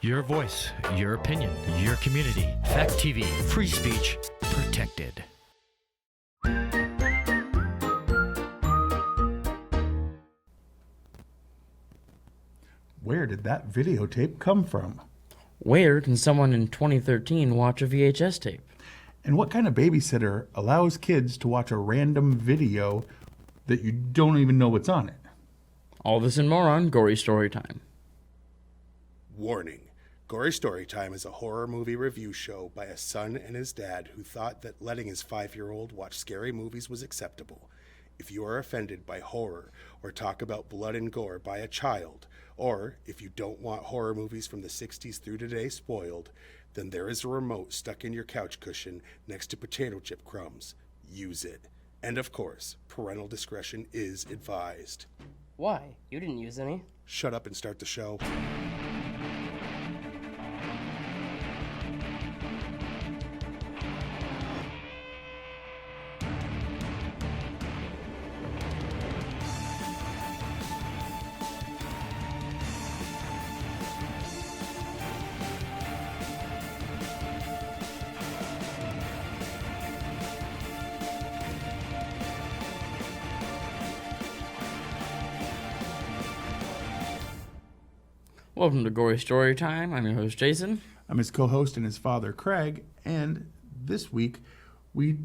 Your voice, your opinion, your community. Fact TV, free speech, protected. Where did that videotape come from? Where can someone in 2013 watch a VHS tape? And what kind of babysitter allows kids to watch a random video that you don't even know what's on it? All this and more on Gory Storytime. Warning. Gory Storytime is a horror movie review show by a son and his dad who thought that letting his 5-year-old watch scary movies was acceptable. If you are offended by horror or talk about blood and gore by a child, or if you don't want horror movies from the 60s through today spoiled, then there is a remote stuck in your couch cushion next to potato chip crumbs. Use it. And of course, parental discretion is advised. Why? You didn't use any. Shut up and start the show. Welcome to Gory Storytime. I'm your host, Jason. I'm his co-host and his father, Craig, and this week we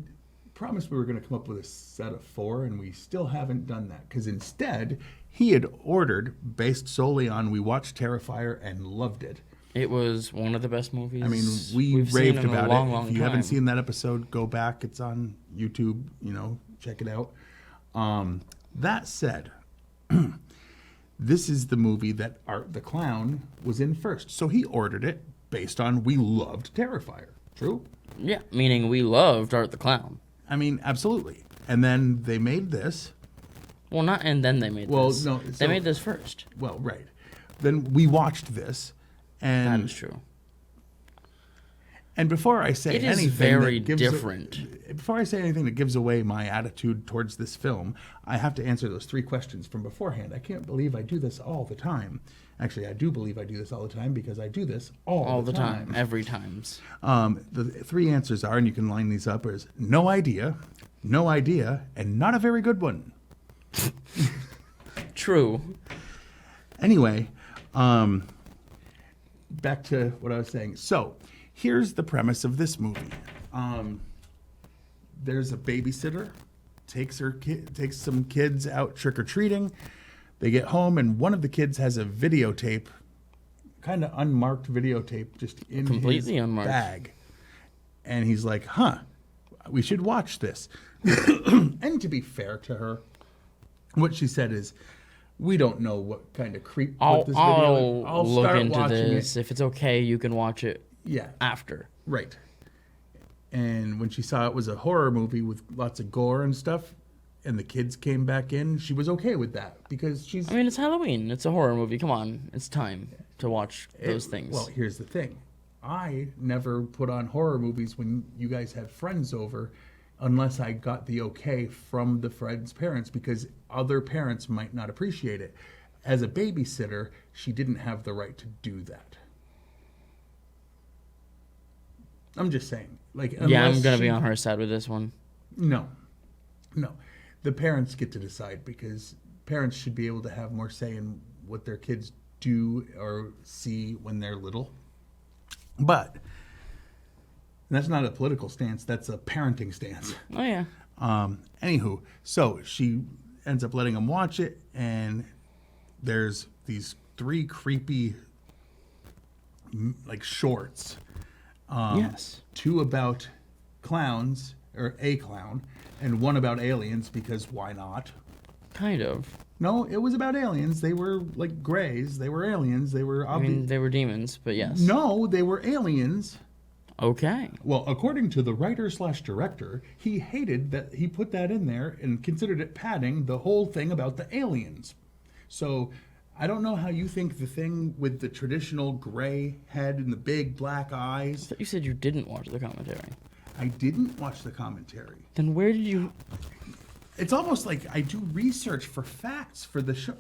promised we were going to come up with a set of 4, and we still haven't done that, because instead he had ordered, based solely on we watched Terrifier and loved it. It was one of the best movies. I mean, we've raved seen in about a long, it. long If you time. haven't seen that episode, go back. It's on YouTube. Check it out. That said, this is the movie that Art the Clown was in first. So he ordered it based on we loved Terrifier. True? Yeah, meaning we loved Art the Clown. I mean, absolutely. And then they made this. Well, not and then they made this. No, they made this first. Well, right. Then we watched this. And That is true. And before I say It is anything very that gives different. Before I say anything that gives away my attitude towards this film, I have to answer those 3 questions from beforehand. I can't believe I do this all the time. Actually, I do believe I do this all the time because I do this all the time. Every times. The 3 answers are, and you can line these up, is no idea, and not a very good one. True. Anyway, back to what I was saying. So, here's the premise of this movie. There's a babysitter, takes some kids out trick-or-treating. They get home, and one of the kids has a videotape, kind of unmarked videotape, just in Completely his unmarked bag. And he's like, we should watch this. And to be fair to her, what she said is, we don't know what kind of creep put this video in. I'll look start into watching this. If it's okay, you can watch it after. Right. And when she saw it was a horror movie with lots of gore and stuff, and the kids came back in, she was okay with that because she's... I mean, it's Halloween. It's a horror movie. Come on. It's time to watch those things. Well, here's the thing. I never put on horror movies when you guys had friends over unless I got the okay from the friend's parents because other parents might not appreciate it. As a babysitter, she didn't have the right to do that. I'm just saying. Yeah, I'm going to be on her side with this one. No. The parents get to decide because parents should be able to have more say in what their kids do or see when they're little. But that's not a political stance. That's a parenting stance. Oh, yeah. Anywho, so she ends up letting them watch it, and there's these 3 creepy, shorts. Yes. 2 about clowns, or a clown, and 1 about aliens, because why not? Kind of. No, it was about aliens. They were grays. They were aliens. They were they were demons, but yes. No, they were aliens. Okay. Well, according to the writer/director, he hated that he put that in there and considered it padding the whole thing about the aliens. So I don't know how you think the thing with the traditional gray head and the big black eyes. But you said you didn't watch the commentary. I didn't watch the commentary. Then where did you... It's almost like I do research for facts for the show.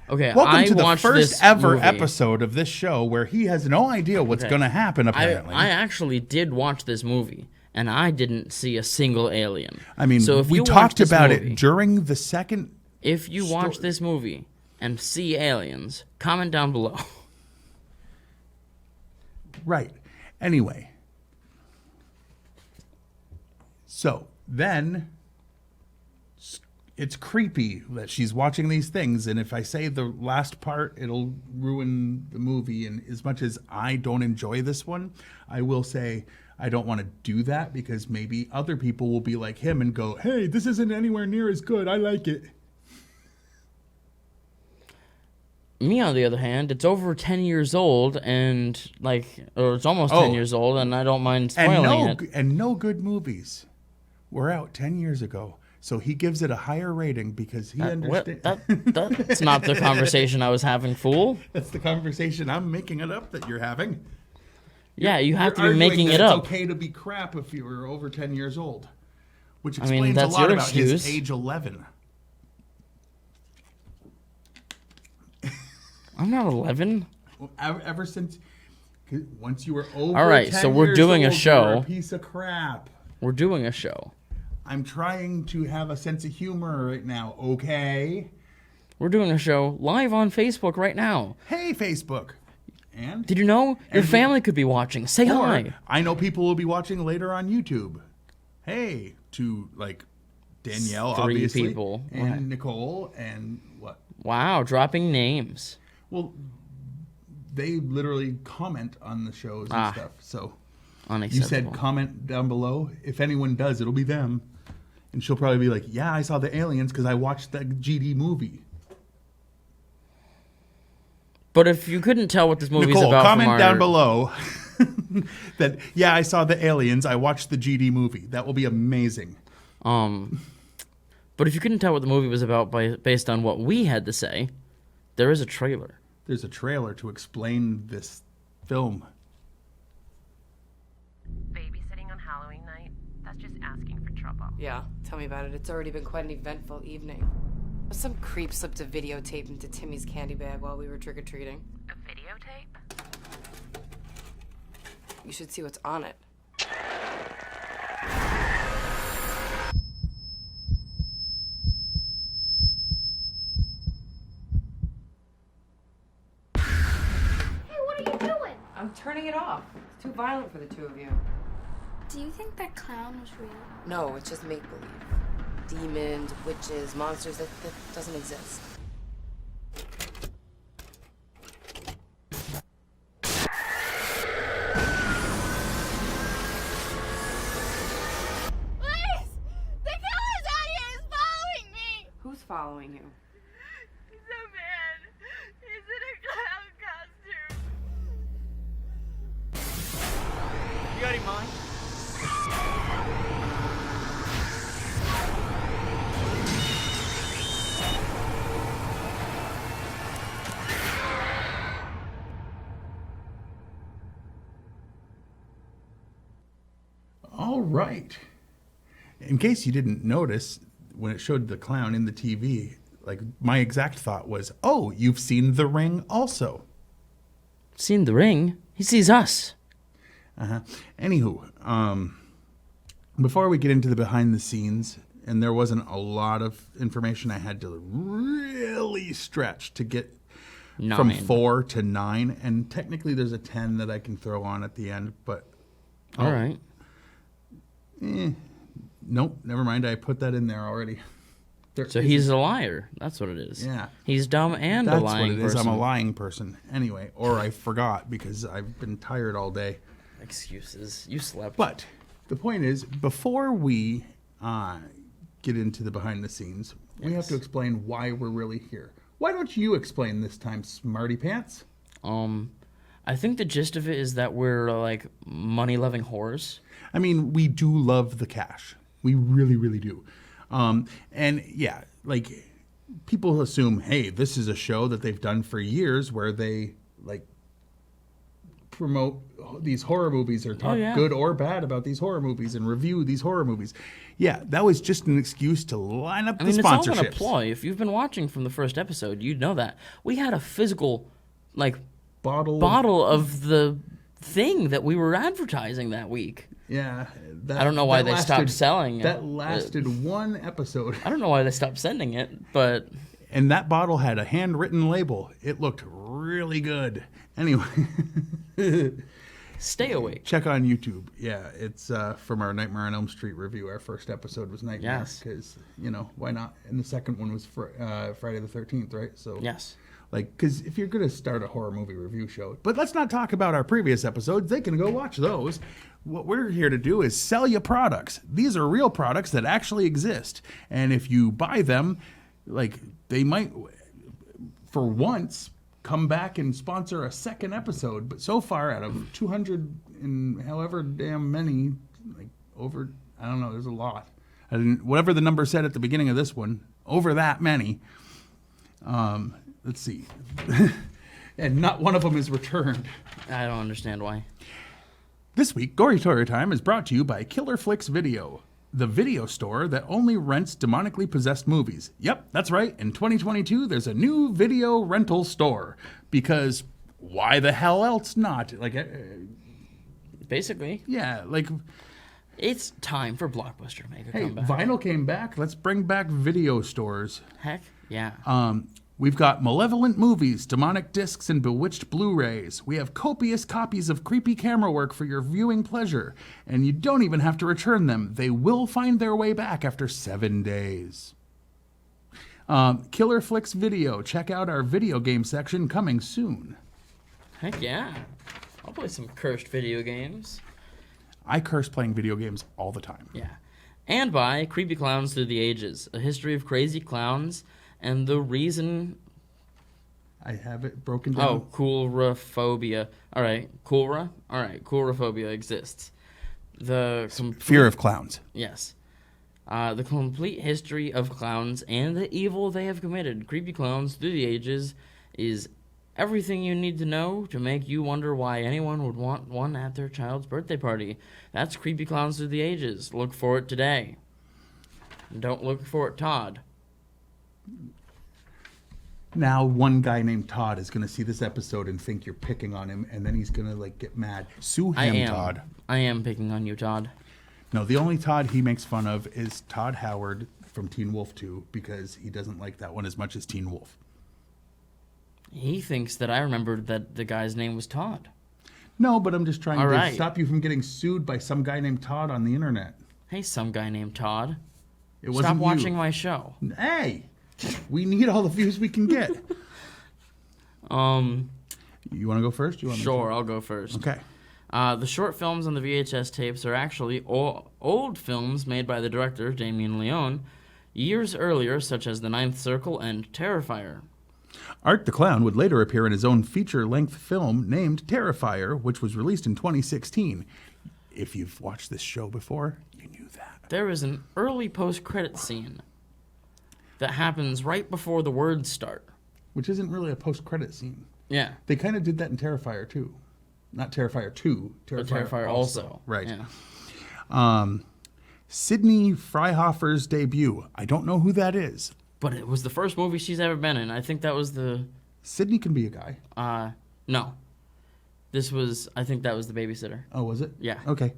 Okay, Welcome I to the watched first this ever movie. episode of this show where he has no idea what's Okay. going to happen, apparently. I actually did watch this movie, and I didn't see a single alien. I mean, so if we you watch talked this about movie, it during the second... If you watch this movie and see aliens, comment down below. Right. Anyway. So, then... It's creepy that she's watching these things, and if I say the last part, it'll ruin the movie. And as much as I don't enjoy this one, I will say I don't want to do that because maybe other people will be like him and go, hey, this isn't anywhere near as good. I like it. Me, on the other hand, it's over 10 years old, and or it's almost 10 years old, and I don't mind spoiling it. And no good movies were out 10 years ago. So he gives it a higher rating because he understands. That's not the conversation I was having, fool. That's the conversation I'm making it up that you're having. Yeah, you have to be Arguing making that it up. It's okay to be crap if you were over 10 years old, which I mean, explains that's a lot your about excuse. his age 11. I'm not 11. Ever since, once you were over. All right, 10 so we're years doing a old, you show. were a piece of crap. We're doing a show. I'm trying to have a sense of humor right now. Okay. We're doing a show live on Facebook right now. Hey, Facebook. And Did you know your And family could be watching? Say or hi. I know people will be watching later on YouTube. Hey, to like Danielle, Three obviously, people. and Right. Nicole, and what? Wow, dropping names. Well, they literally comment on the shows and stuff. So you Unacceptable. said comment down below. If anyone does, it'll be them. And she'll probably be like, yeah, I saw the aliens because I watched the GD movie. But if you couldn't tell what this movie's Nicole, about comment from our... down below that, yeah, I saw the aliens. I watched the GD movie. That will be amazing. But if you couldn't tell what the movie was about based on what we had to say, there is a trailer. There's a trailer to explain this film. Babysitting on Halloween night? That's just asking for trouble. Yeah, tell me about it. It's already been quite an eventful evening. Some creep slipped a videotape into Timmy's candy bag while we were trick-or-treating. A videotape? You should see what's on it. Hey, what are you doing? I'm turning it off. It's too violent for the two of you. Do you think that clown was real? No, it's just make-believe. Demons, witches, monsters, that doesn't exist. Please! The killer's out here is following me! Who's following you? He's a man. He's in a clown costume. You got any mind? All right. In case you didn't notice, when it showed the clown in the TV, like my exact thought was, oh, you've seen The Ring also. Seen The Ring? He sees us. Anywho, before we get into the behind the scenes, and there wasn't a lot of information, I had to really stretch to get from 4 to 9, and technically there's a 10 that I can throw on at the end, but All right. nope, never mind. I put that in there already. So he's a liar. That's what it is. Yeah. He's dumb and That's a lying what it is. person. I'm a lying person. Anyway, or I forgot because I've been tired all day. Excuses. You slept. But the point is, before we get into the behind the scenes, we have to explain why we're really here. Why don't you explain this time, Smarty Pants? I think the gist of it is that we're like money-loving whores. I mean, we do love the cash. We really, really do. And yeah, like people assume, hey, this is a show that they've done for years where they like promote these horror movies or talk good or bad about these horror movies and review these horror movies. Yeah, that was just an excuse to line up the sponsorships. It's all an ploy. If you've been watching from the first episode, you'd know that. We had a physical, bottle of the thing that we were advertising that week. Yeah. I don't know why they stopped selling it. That lasted one episode. I don't know why they stopped sending it, but... And that bottle had a handwritten label. It looked really good. Anyway. Stay awake. Check on YouTube. Yeah, it's from our Nightmare on Elm Street review. Our first episode was Nightmare. Yes. Because, why not? And the second one was Friday the 13th, right? So yes. Because if you're going to start a horror movie review show, but let's not talk about our previous episodes. They can go watch those. What we're here to do is sell you products. These are real products that actually exist. And if you buy them, they might, for once, come back and sponsor a second episode. But so far, out of 200 and however damn many, I don't know, there's a lot. Whatever the number said at the beginning of this one, over that many. Let's see. And not one of them is returned. I don't understand why. This week, Gory Story Time is brought to you by Killer Flicks Video, the video store that only rents demonically possessed movies. Yep, that's right. In 2022, there's a new video rental store. Because why the hell else not? Basically. Yeah, it's time for Blockbuster to make a comeback. Vinyl came back. Let's bring back video stores. Heck, yeah. We've got malevolent movies, demonic discs, and bewitched Blu-rays. We have copious copies of creepy camera work for your viewing pleasure. And you don't even have to return them. They will find their way back after 7 days. Killer Flicks Video. Check out our video game section coming soon. Heck yeah. I'll play some cursed video games. I curse playing video games all the time. Yeah. And by Creepy Clowns Through the Ages, a history of crazy clowns and the reason... I have it broken down. Oh, coulrophobia. All right, coulra? All right, coulrophobia exists. Fear of clowns. Yes. The complete history of clowns and the evil they have committed. Creepy Clowns Through the Ages is everything you need to know to make you wonder why anyone would want one at their child's birthday party. That's Creepy Clowns Through the Ages. Look for it today. Don't look for it, Todd. Now, one guy named Todd is going to see this episode and think you're picking on him, and then he's going to get mad. Sue him, Todd. I am picking on you, Todd. No, the only Todd he makes fun of is Todd Howard from Teen Wolf 2 because he doesn't like that one as much as Teen Wolf. He thinks that I remembered that the guy's name was Todd. No, but I'm just trying to stop you from getting sued by some guy named Todd on the internet. Hey, some guy named Todd. It wasn't Stop you. watching my show. Hey, we need all the views we can get. You want to go first? Sure, I'll go first. Okay. The short films on the VHS tapes are actually old films made by the director, Damien Leone, years earlier, such as The Ninth Circle and Terrifier. Art the Clown would later appear in his own feature-length film named Terrifier, which was released in 2016. If you've watched this show before, you knew that. There is an early post-credit scene that happens right before the words start. Which isn't really a post-credit scene. Yeah. They kind of did that in Terrifier, too. Not Terrifier 2. Terrifier also. Right. Yeah. Sidney Freihofer's debut. I don't know who that is. But it was the first movie she's ever been in. I think that was the... Sidney can be a guy. No. I think that was the babysitter. Oh, was it? Yeah. Okay.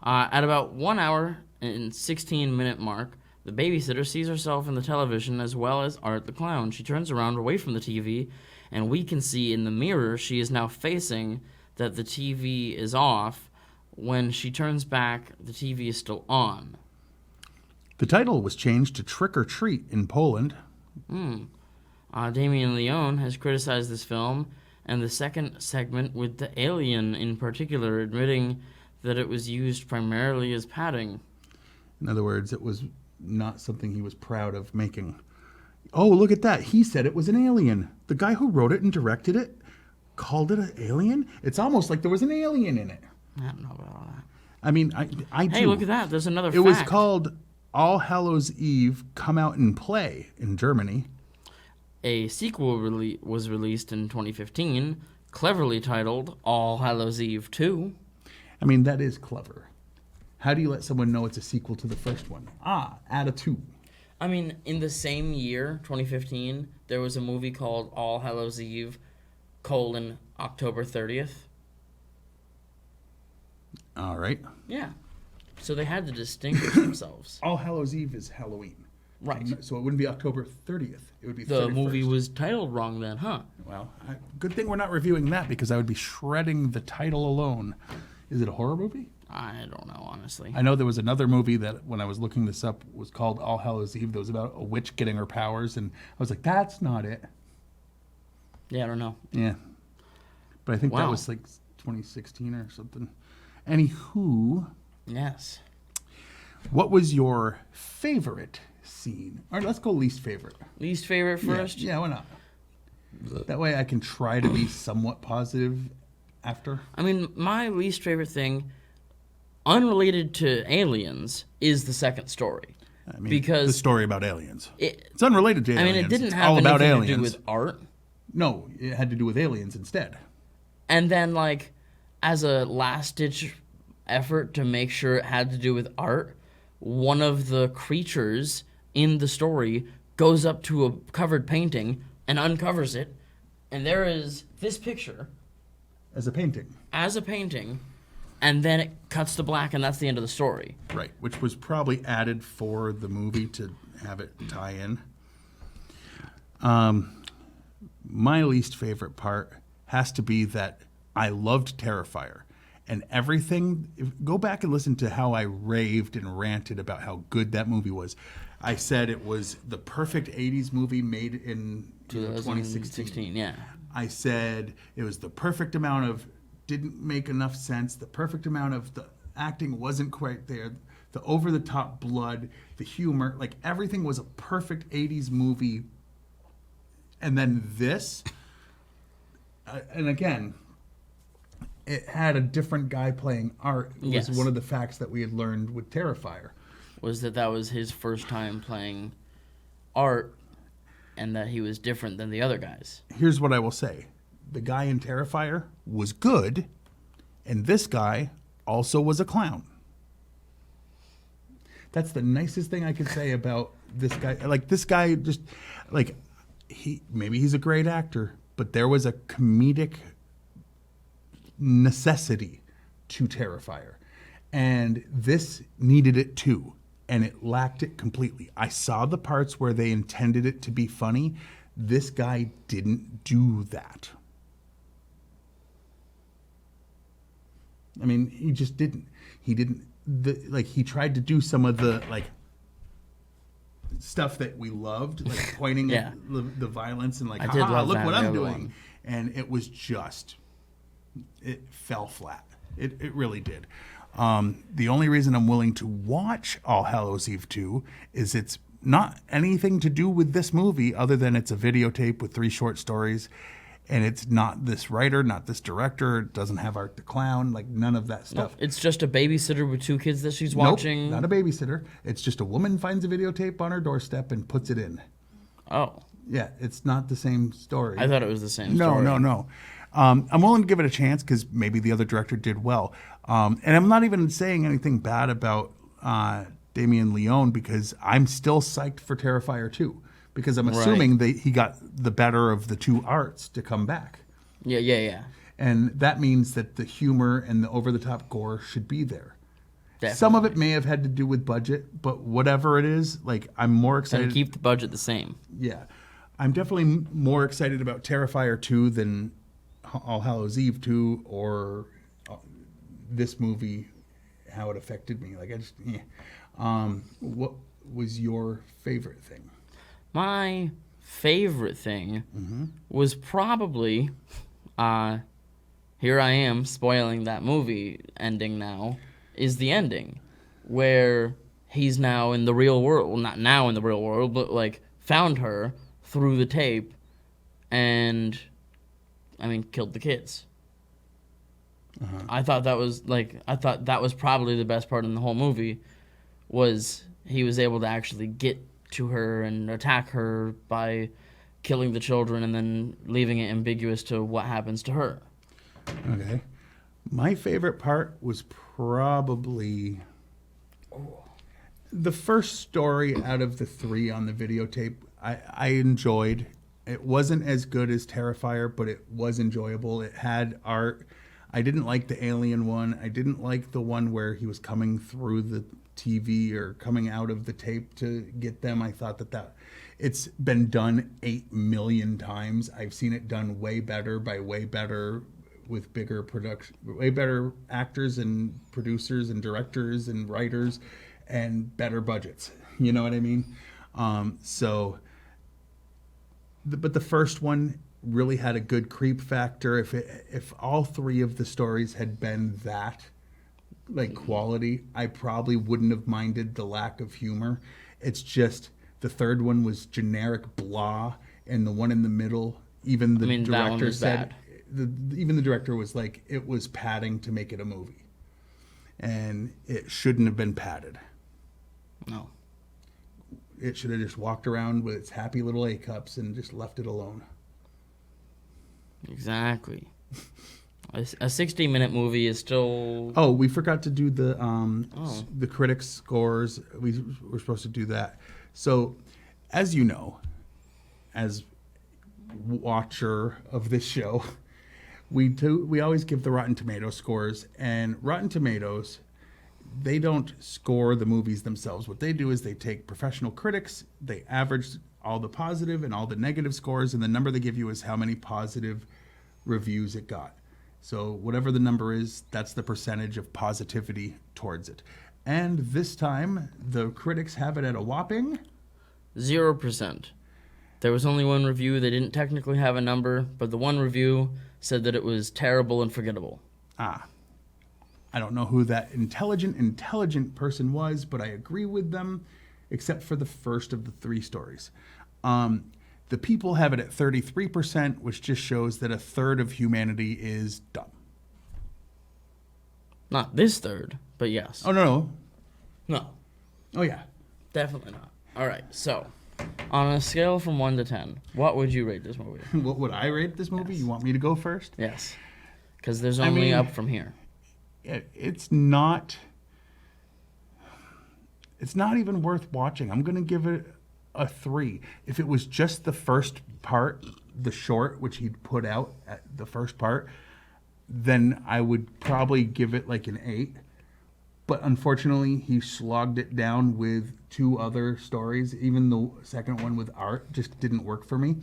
At about 1 hour and 16-minute mark, the babysitter sees herself in the television as well as Art the Clown. She turns around away from the TV, and we can see in the mirror she is now facing that the TV is off. When she turns back, the TV is still on. The title was changed to Trick or Treat in Poland. Damien Leone has criticized this film and the second segment with the alien in particular, admitting that it was used primarily as padding. In other words, it was not something he was proud of making. Oh, look at that. He said it was an alien. The guy who wrote it and directed it called it an alien? It's almost like there was an alien in it. I don't know about all that. I mean, I do. Hey, look at that. There's another fact. It was called All Hallows Eve Come Out and Play in Germany. A sequel was released in 2015 cleverly titled All Hallows Eve 2. I mean, that is clever. How do you let someone know it's a sequel to the first one? Add a 2. I mean, in the same year, 2015, there was a movie called All Hallows Eve, October 30th. All right. Yeah. So they had to distinguish themselves. All Hallows Eve is Halloween. Right. So it wouldn't be October 30th. It would be The 31st. movie was titled wrong then, huh? Well, good thing we're not reviewing that because I would be shredding the title alone. Is it a horror movie? I don't know, honestly. I know there was another movie that, when I was looking this up, was called All Hallows Eve. That was about a witch getting her powers, and I was like, that's not it. Yeah, I don't know. Yeah. But I think that Wow. was like 2016 or something. Anywho, Yes. what was your favorite scene? All right, let's go least favorite. Least favorite first? Yeah, why not? That way I can try to be somewhat positive after. I mean, my least favorite thing, unrelated to aliens, is the second story. I mean, because the story about aliens. It, It's unrelated to I aliens. mean, it didn't It's have all about anything aliens. to do with art. No, it had to do with aliens instead. And then, like, as a last-ditch effort to make sure it had to do with art, one of the creatures in the story goes up to a covered painting and uncovers it, and there is this picture As a painting. as a painting, and then it cuts to black, and that's the end of the story. Right, which was probably added for the movie to have it tie in. My least favorite part has to be that I loved Terrifier. And everything, go back and listen to how I raved and ranted about how good that movie was. I said it was the perfect 80s movie made in 2016. Yeah. I said it was the perfect amount of, didn't make enough sense, the perfect amount of, the acting wasn't quite there, the over-the-top blood, the humor, like everything was a perfect 80s movie. And then this, and again, it had a different guy playing art. It Yes. was one of the facts that we had learned with Terrifier. Was that was his first time playing art, and that he was different than the other guys. Here's what I will say. The guy in Terrifier was good, and this guy also was a clown. That's the nicest thing I could say about this guy. Like, this guy just, like, maybe he's a great actor, but there was a comedic necessity to Terrifier. And this needed it too, and it lacked it completely. I saw the parts where they intended it to be funny. This guy didn't do that. I mean, he just didn't. He didn't, he tried to do some of the, like, stuff that we loved, like pointing Yeah. at the violence and like, I did love look that what in the I'm other doing. one. And it was just, it fell flat. It really did. The only reason I'm willing to watch All Hallows Eve 2 is it's not anything to do with this movie other than it's a videotape with 3 short stories. And it's not this writer, not this director. It doesn't have Art the Clown, like none of that stuff. Nope. It's just a babysitter with 2 kids that she's Nope, watching. not a babysitter. It's just a woman finds a videotape on her doorstep and puts it in. Oh, Yeah, it's not the same story. I thought it was the same No, story. no. I'm willing to give it a chance because maybe the other director did well. And I'm not even saying anything bad about Damien Leone because I'm still psyched for Terrifier 2 because I'm assuming that he got the better of the 2 arts to come back. Yeah. And that means that the humor and the over-the-top gore should be there. Definitely. Some of it may have had to do with budget, but whatever it is, like, I'm more Gotta excited. keep the budget the same. Yeah. I'm definitely more excited about Terrifier 2 than All Hallows Eve 2 or this movie, how it affected me. Like, I just, what was your favorite thing? My favorite thing was probably, here I am spoiling that movie ending now, is the ending where he's now in the real world. Well, not now in the real world, but like found her through the tape and, killed the kids. I thought that was probably the best part in the whole movie was he was able to actually get to her and attack her by killing the children and then leaving it ambiguous to what happens to her. Okay. My favorite part was probably the first story out of the 3 on the videotape. I enjoyed. It wasn't as good as Terrifier, but it was enjoyable. It had art. I didn't like the alien one. I didn't like the one where he was coming through the TV or coming out of the tape to get them. I thought that it's been done 8 million times. I've seen it done way better by way better with bigger production, way better actors and producers and directors and writers and better budgets. You know what I mean? But the first one really had a good creep factor. If all 3 of the stories had been that like quality, I probably wouldn't have minded the lack of humor. It's just the third one was generic blah, and the one in the middle, even the director said, even the director was like, it was padding to make it a movie, and it shouldn't have been padded. No. It should have just walked around with its happy little A cups and just left it alone. Exactly. A 60-minute movie is still... Oh, we forgot to do the critics' scores. We were supposed to do that. So, as you know, as watcher of this show, we always give the Rotten Tomatoes scores. And Rotten Tomatoes, they don't score the movies themselves. What they do is they take professional critics, they average all the positive and all the negative scores, and the number they give you is how many positive reviews it got. So whatever the number is, that's the percentage of positivity towards it. And this time, the critics have it at a whopping 0%. There was only one review. They didn't technically have a number, but the one review said that it was terrible and forgettable. I don't know who that intelligent person was, but I agree with them, except for the first of the 3 stories. The people have it at 33%, which just shows that a third of humanity is dumb. Not this third, but yes. Oh, no. No. Oh, yeah. Definitely not. All right, so on a scale from 1 to 10, what would you rate this movie? What would I rate this movie? Yes. You want me to go first? Yes, because there's only up from here. It's not even worth watching. I'm going to give it a 3. If it was just the first part, the short, which he'd put out at the first part, then I would probably give it like an 8. But unfortunately, he slogged it down with 2 other stories. Even the second one with art just didn't work for me.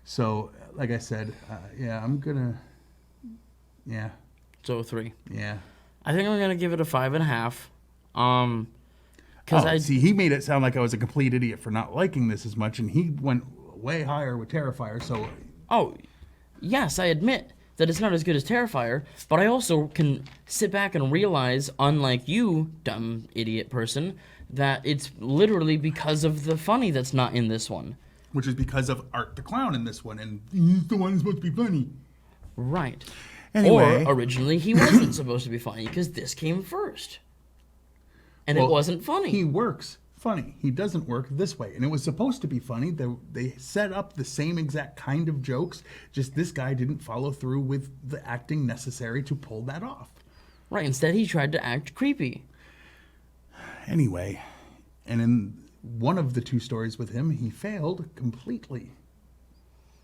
So, like I said, I'm going to, So 3. Yeah. I think I'm going to give it a 5.5. See, he made it sound like I was a complete idiot for not liking this as much, and he went way higher with Terrifier, so... Oh, yes, I admit that it's not as good as Terrifier, but I also can sit back and realize, unlike you, dumb idiot person, that it's literally because of the funny that's not in this one. Which is because of Art the Clown in this one, and he's the one who's supposed to be funny. Right. Anyway. Or originally he wasn't supposed to be funny, because this came first. And it wasn't funny. He works funny. He doesn't work this way. And it was supposed to be funny. They set up the same exact kind of jokes, just this guy didn't follow through with the acting necessary to pull that off. Right, instead he tried to act creepy. Anyway, and in one of the 2 stories with him, he failed completely.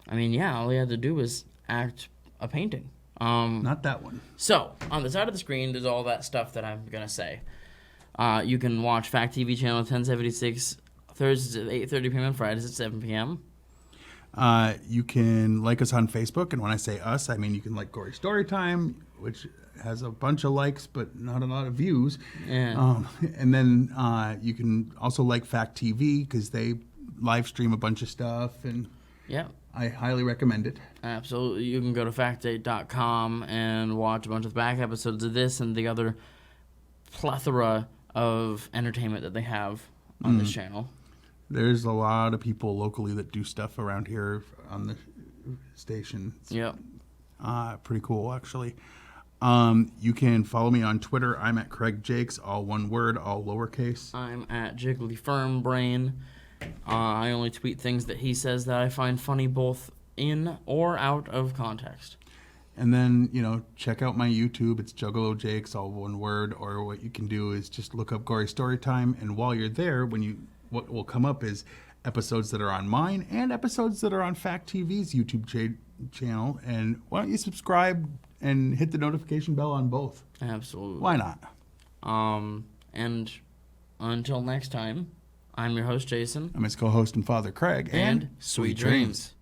I mean, yeah, all he had to do was act a painting. Not that one. So, on the side of the screen, there's all that stuff that I'm going to say. You can watch Fact TV channel 1076 Thursdays at 8:30 p.m. and Fridays at 7 p.m. You can like us on Facebook, and when I say us, I mean you can like Gory Storytime, which has a bunch of likes but not a lot of views. Yeah. And then you can also like Fact TV because they live stream a bunch of stuff, and Yeah. I highly recommend it. Absolutely. You can go to factdate.com and watch a bunch of the back episodes of this and the other plethora of entertainment that they have on this channel. There's a lot of people locally that do stuff around here on the station. Yep. Pretty cool, actually. You can follow me on Twitter. I'm at Craig Jakes, all one word, all lowercase. I'm at Jiggly Firm Brain. I only tweet things that he says that I find funny both in or out of context. And then, check out my YouTube. It's Juggalo Jakes, all one word. Or what you can do is just look up Gory Storytime. And while you're there, what will come up is episodes that are on mine and episodes that are on Fact TV's YouTube channel. And why don't you subscribe and hit the notification bell on both? Absolutely. Why not? And until next time, I'm your host, Jason. I'm his co-host and father, Craig. And sweet dreams.